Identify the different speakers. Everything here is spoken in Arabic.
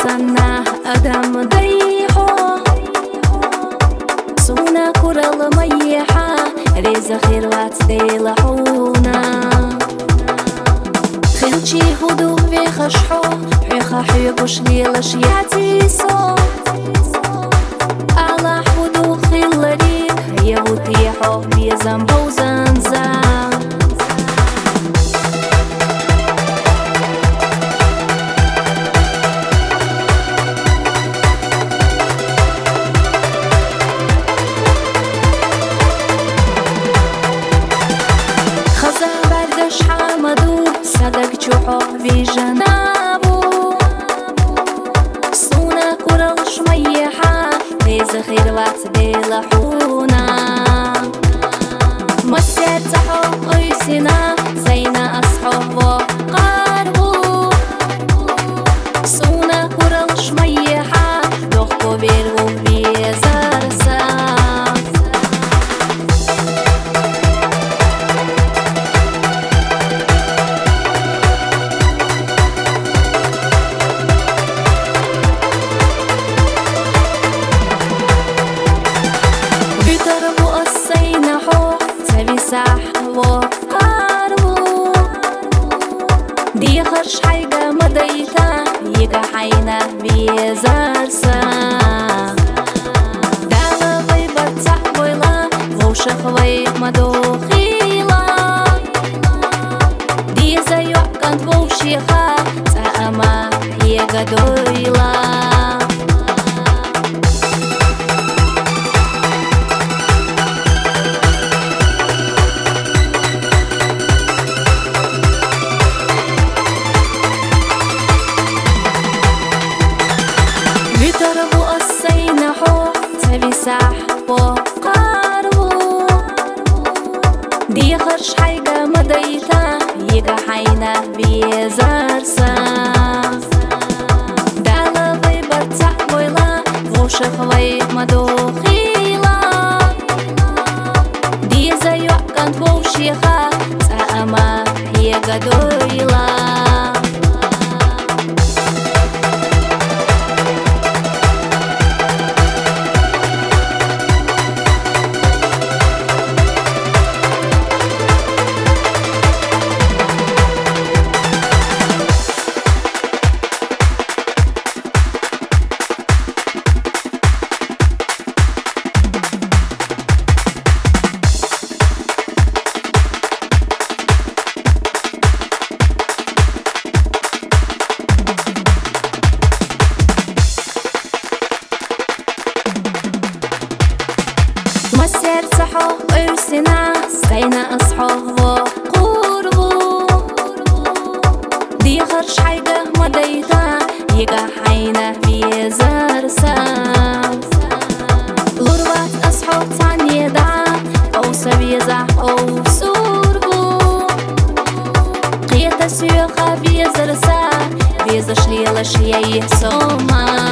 Speaker 1: sana adam dayho suna kural mayiha reza khirwat dilahuna خلشي هدوء في خشحو حيخا حيبوش ليلش يعتيسو على حدو خلريك يبوتيحو بيزنبو زنزا خزا بردش حمدو صدق جوحو بجنابو سونا كرلش ميحا ليز خيروات دلحونا مسير تحو قيسنا زينا أصحو وقاربو سونا كرلش ميحا دوخو بيرو بيزارسا بيتربو قصينا حو تبي ساح وقاربو دي خرش حيقا مديتا يقا حينا بيزارسا دالا غيبا تعبويلا ووشخ غيب مدوخيلا دي زيو كانت ووشيخا تأما يقا دويلا بيتربو قصينا حو تبي ساح وقاربو دي خرش حيقا مديتا يقا حينا بيزارسا دالا ضيبا تعبويلا ووشخ غيب مدوخيلا دي زيو كانت ووشيخا تأما يقا دويلا مسير صحو قرسنا سينا أصحو وقربو دي خرش حيقا مديتا يقا حينا بيزارسا لوروات أصحو تاني دا أو سبيزا أو سوربو قيتا سيوخا بيزارسا بيزاش ليلش يي سوما